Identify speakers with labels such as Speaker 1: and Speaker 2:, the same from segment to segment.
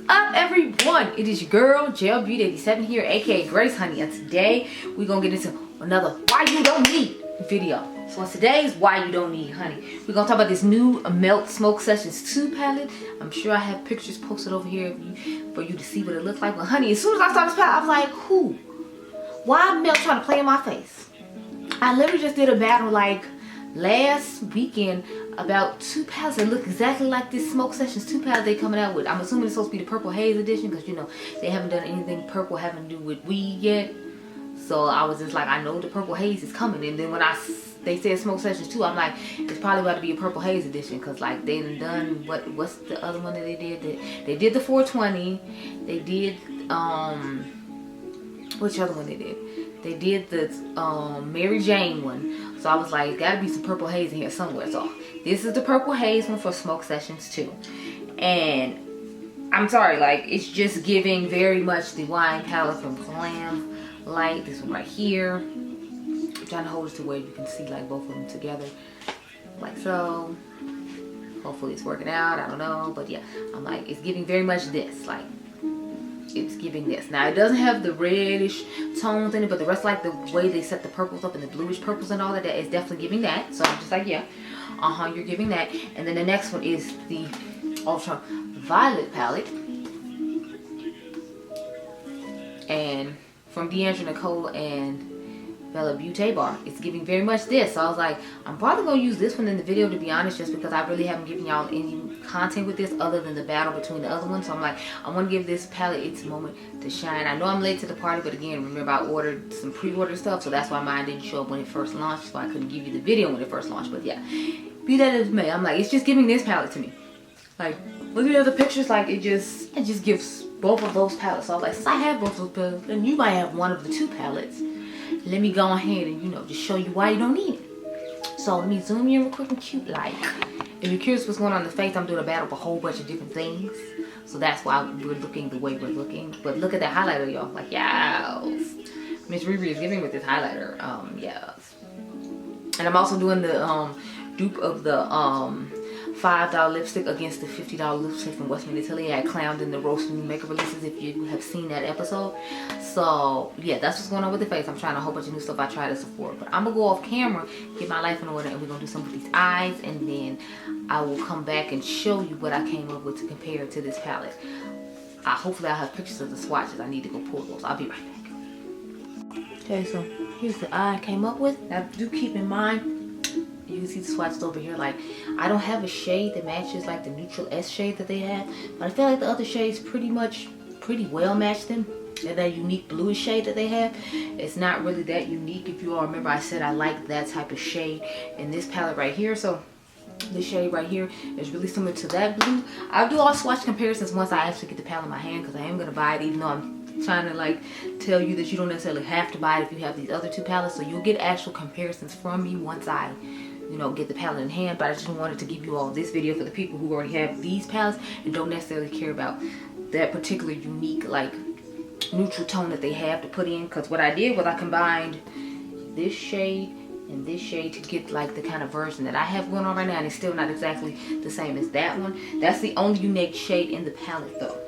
Speaker 1: up, everyone? It is your girl Gelbeauty 87 here, aka Grace Honey, and today we're gonna get into another why you don't need video. So on today's why you don't need honey, we're gonna talk about this new Melt Smoke Sessions 2 palette. I'm sure I have pictures posted over here for you to see what it looks like. But honey, as soon as I saw this palette, I was like, who? Why Melt trying to play in my face? I literally just did a battle like last weekend about 2 palettes that look exactly like this Smoke Sessions 2 palette they coming out with. I'm assuming it's supposed to be the Purple Haze edition because, you know, they haven't done anything purple having to do with weed yet. So I was just like, I know the Purple Haze is coming. And then when they said Smoke Sessions 2, I'm like, it's probably about to be a Purple Haze edition because, like, they done what's the other one that they did? They did the 420. They did which other one they did? They did the Mary Jane one. So I was like, gotta be some Purple Haze in here somewhere. So this is the Purple Haze one for Smoke Sessions 2. And I'm sorry, like, it's just giving very much the wine palette from Glam Light. This one right here. I'm trying to hold it to where you can see like both of them together. Like so. Hopefully it's working out. I don't know. But yeah, I'm like, it's giving very much this. Like, it's giving this. Now it doesn't have the reddish tones in it, but the rest, like the way they set the purples up and the bluish purples and all that is definitely giving that. So I'm just like, yeah, you're giving that. And then the next one is the Ultra Violet palette, and from Adriangameover and Beaute Bar. It's giving very much this. So I was like, I'm probably gonna use this one in the video, to be honest, just because I really haven't given y'all any content with this other than the battle between the other ones. So I'm like, I want to give this palette its moment to shine. I know I'm late to the party, but again, remember I ordered some pre-order stuff, so that's why mine didn't show up when it first launched, so I couldn't give you the video when it first launched. But yeah, be that as it may, I'm like, it's just giving this palette to me. Like, looking at the pictures, like it just gives both of those palettes. So I was like, since I have both of those palettes, then you might have one of the 2 palettes. Let me go ahead and, you know, just show you why you don't need it. So let me zoom in real quick and cute like. If you're curious what's going on in the face, I'm doing a battle with a whole bunch of different things. So that's why we're looking the way we're looking. But look at that highlighter, y'all. Like, yes. Miss Riri is giving with this highlighter. Yes. And I'm also doing the dupe of the $5 lipstick against the $50 lipstick from Westman Italy. I clowned in the roast new makeup releases, if you have seen that episode. So yeah, that's what's going on with the face. I'm trying a whole bunch of new stuff I tried at Sephora, but I'm gonna go off camera, get my life in order, and we're gonna do some of these eyes, and then I will come back and show you what I came up with to compare to this palette. Hopefully I'll have pictures of the swatches. I need to go pull those. I'll be right back. Okay, so here's the eye I came up with. Now do keep in mind, you can see the swatches over here. Like, I don't have a shade that matches like the neutral S shade that they have, but I feel like the other shades pretty well match them. And that unique bluish shade that they have, it's not really that unique. If you all remember, I said I like that type of shade in this palette right here. So this shade right here is really similar to that blue. I'll do all swatch comparisons once I actually get the palette in my hand, because I am going to buy it, even though I'm trying to like tell you that you don't necessarily have to buy it if you have these other 2 palettes. So you'll get actual comparisons from me once I, you know, get the palette in hand. But I just wanted to give you all this video for the people who already have these palettes and don't necessarily care about that particular unique like neutral tone that they have to put in. Because what I did was I combined this shade and this shade to get like the kind of version that I have going on right now, and it's still not exactly the same as that one. That's the only unique shade in the palette though.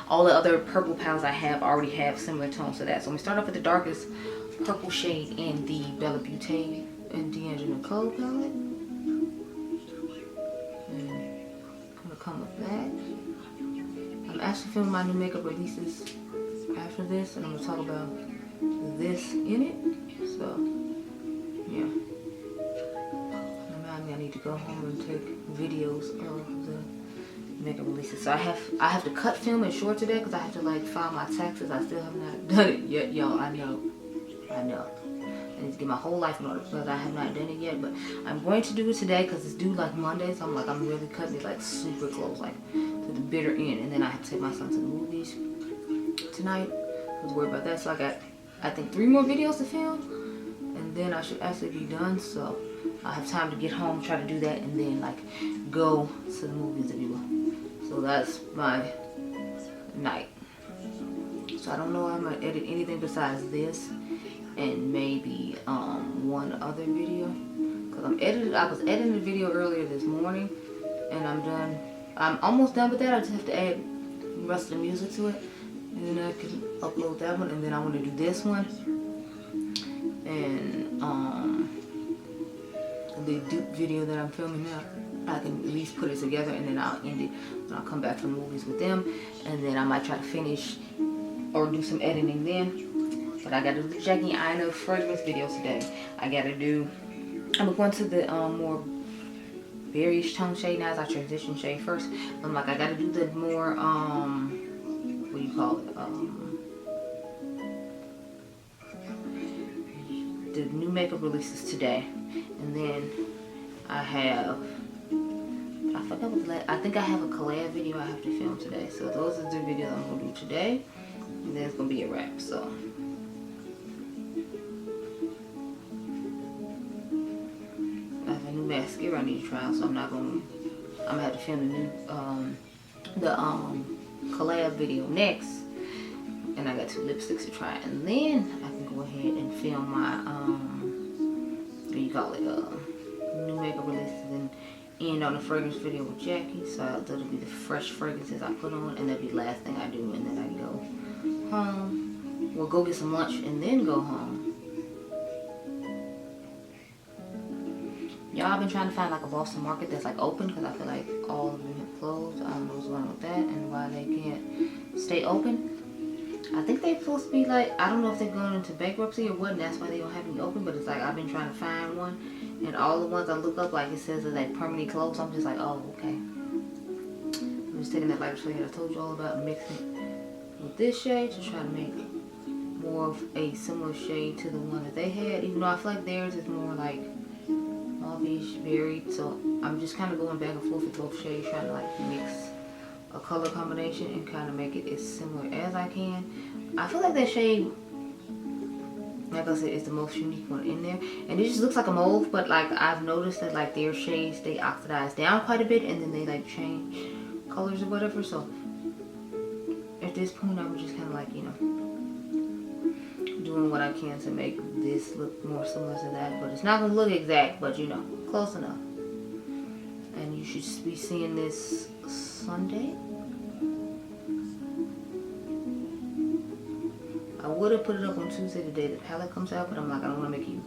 Speaker 1: All the other purple palettes I have already have similar tones to that. So we start off with the darkest purple shade in the Beauty and Dionluvsmakeup palette. And I'm gonna come with that. I'm actually filming my new makeup releases after this, and I'm gonna talk about this in it. So yeah, remind me I need to go home and take videos of the makeup releases. So I have to cut film and short today because I have to like file my taxes. I still have not done it yet, y'all. I know. I need to get my whole life in order because I have not done it yet, but I'm going to do it today because it's due like Monday. So I'm really cutting it like super close, like to the bitter end. And then I have to take my son to the movies tonight. I was worried about that. So I got, I think, 3 more videos to film, and then I should actually be done. So I have time to get home, try to do that, and then like go to the movies, if you will. So that's my night. So I don't know how I'm gonna edit anything besides this and maybe one other video, because I was editing a video earlier this morning, and I'm almost done with that. I just have to add the rest of the music to it. And then I can upload that one, and then I want to do this one. And the dupe video that I'm filming now, I can at least put it together, and then I'll end it when I'll come back from the movies with them. And then I might try to finish or do some editing then. But I gotta do the Jackie Aina fragrance video today. I gotta do, I'm going to the more berryish tone shade now as I transition shade first. I'm like, I gotta do the more, what do you call it? The new makeup releases today. And then I have, I forgot what the last, I think I have a collab video I have to film today. So those are the videos I'm gonna do today. And then it's gonna be a wrap, so. I have a new mascara I need to try out, so I'm gonna have to film the new, collab video next. And I got 2 lipsticks to try. And then I can go ahead and film my, what do you call it, new makeup releases, and end on the fragrance video with Jackie. So that'll be the fresh fragrances I put on, and that'll be the last thing I do, and then I go home. We'll go get some lunch and then go home. Y'all, I've been trying to find like a Boston market that's like open, because I feel like all of them have closed. I don't know what's going on with that and why they can't stay open. I think they're supposed to be like, I don't know if they're going into bankruptcy or what, and that's why they don't have any open. But it's like, I've been trying to find one, and all the ones I look up, like it says that they permanently closed. I'm just like, oh, okay. I'm just taking that lighter shade I told you all about, mixing it with this shade to try to make more of a similar shade to the one that they had. Even though I feel like theirs is more like mauve-ish, berry. So I'm just kind of going back and forth with both shades, trying to like mix a color combination and kind of make it as similar as I can. I feel like that shade, like I said, is the most unique one in there, and it just looks like a mauve, but like I've noticed that like their shades, they oxidize down quite a bit and then they like change colors or whatever. So at this point I was just kind of like, you know, doing what I can to make this look more similar to that, but it's not gonna look exact, but you know, close enough. And you should be seeing this Sunday. I would have put it up on Tuesday, the day the palette comes out, but I'm like, I don't want to make you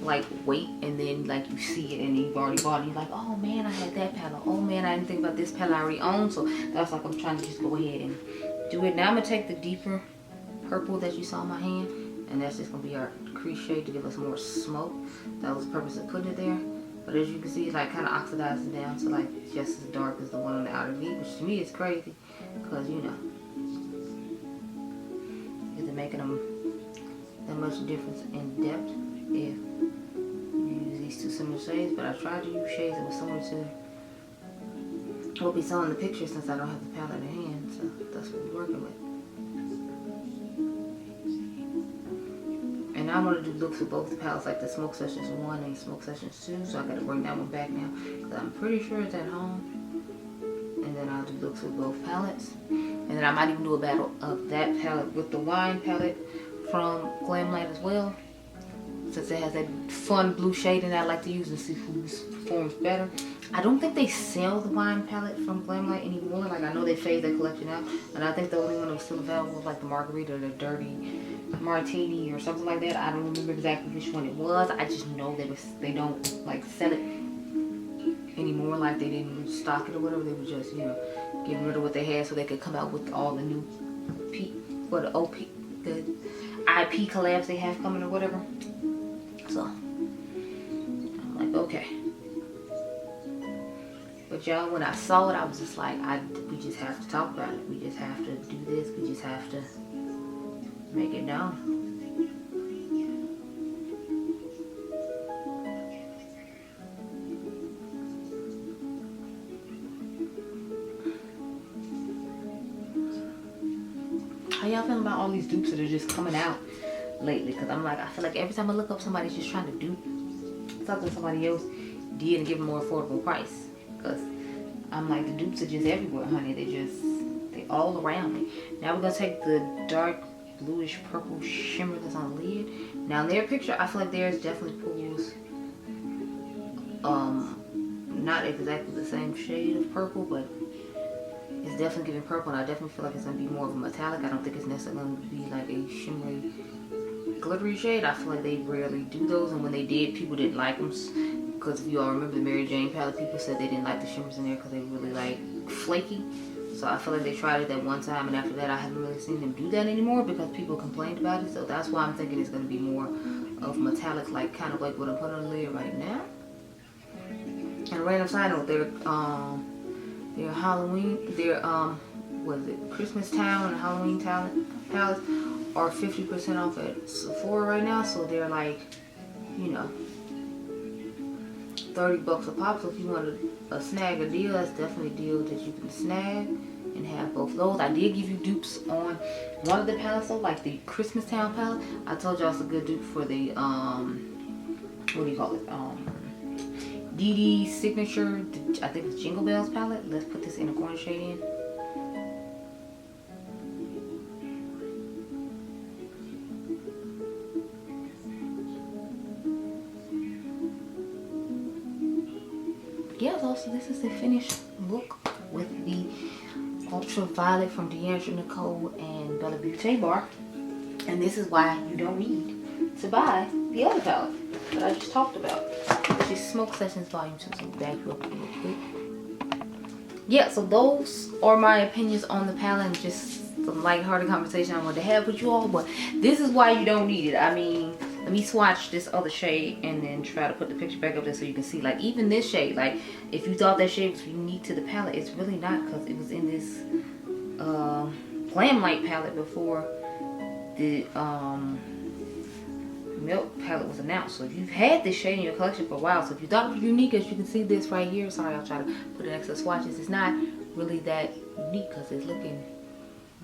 Speaker 1: like wait and then like you see it and you've already bought it. You're like, oh man, I had that palette. Oh man, I didn't think about this palette I already own. So that's like, I'm trying to just go ahead and do it. Now I'm gonna take the deeper purple that you saw in my hand, and that's just gonna be our crease shade to give us more smoke. That was the purpose of putting it there. But as you can see, it like kind of oxidizes down to like just as dark as the one on the outer V, which to me is crazy, because you know, is it making them that much difference in depth if you use these 2 similar shades? But I tried to use shades that were similar to what we saw in the picture, since I don't have the palette in hand, so that's what we're working with. And I want to do looks with both the palettes, like the Smoke Sessions 1 and Smoke Sessions 2. So I got to bring that one back now, because I'm pretty sure it's at home. And then I'll do looks with both palettes. And then I might even do a battle of that palette with the wine palette from Glamlight as well, since it has that fun blue shade and I like to use and see whose performs better. I don't think they sell the wine palette from Glamlight anymore. Like, I know they phased that collection out, and I think the only one that was still available was like the Margarita or the Dirty Martini or something like that. I don't remember exactly which one it was. I just know they don't like sell it anymore. Like, they didn't stock it or whatever. They were just, you know, getting rid of what they had so they could come out with all the new the IP collabs they have coming or whatever. So I'm like, okay. But y'all, when I saw it, I was just like, we just have to talk about it. We just have to do this. We just have to make it known. How y'all feeling about all these dupes that are just coming out lately? Because I'm like, I feel like every time I look up, somebody's just trying to dupe something somebody else did and give a more affordable price. Because I'm like, the dupes are just everywhere, honey. They all around me. Now we're going to take the dark bluish purple shimmer that's on the lid. Now in their picture, I feel like theirs definitely pulls not exactly the same shade of purple, but It's definitely giving purple, and I definitely feel like it's going to be more of a metallic. I don't think it's necessarily going to be like a shimmery, glittery shade. I feel like they rarely do those, and when they did, people didn't like them. Because if you all remember the Mary Jane palette, people said they didn't like the shimmers in there because they were really like flaky. So I feel like they tried it that one time, and after that I haven't really seen them do that anymore because people complained about it. So that's why I'm thinking it's going to be more of metallic, like kind of like what I'm putting on the lid right now. And random side note, their Halloween, their what is it, Christmas Town and Halloween palettes are 50% off at Sephora right now. So they're like, you know, $30 a pop. So if you want to snag a deal, that's definitely a deal that you can snag and have both those. I did give you dupes on one of the palettes though, like the Christmas Town palette. I told y'all it's a good dupe for the what do you call it, Dede Signature, I think it's Jingle Bells palette. Let's put this in a corner shade in. Yeah, so this is the finished look with the Ultraviolet from Dionluvsmakeup and Beaute Bar. And this is why you don't need to buy the other palette that I just talked about, which is Smoke Sessions Volume 2. So back you up real quick. Yeah, so those are my opinions on the palette, and just some lighthearted conversation I wanted to have with you all. But this is why you don't need it. I mean, let me swatch this other shade and then try to put the picture back up there so you can see, like, even this shade, like, if you thought that shade was unique to the palette, it's really not, because it was in this Glam Light palette before the Milk palette was announced. So if you've had this shade in your collection for a while, so if you thought it was unique, as you can see this right here, sorry, I'll try to put it next to the swatches, it's not really that unique because it's looking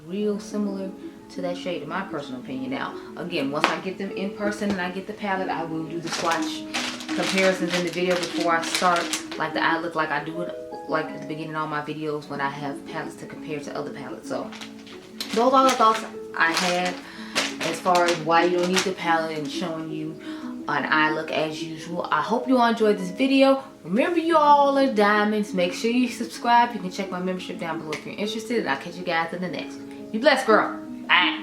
Speaker 1: real similar to that shade, in my personal opinion. Now, again, once I get them in person and I get the palette, I will do the swatch comparisons in the video before I start, like the eye look, like I do it like at the beginning of all my videos when I have palettes to compare to other palettes. So those are the thoughts I had as far as why you don't need the palette and showing you an eye look as usual. I hope you all enjoyed this video. Remember, you all are diamonds. Make sure you subscribe. You can check my membership down below if you're interested, and I'll catch you guys in the next one. You blessed, girl. Bye.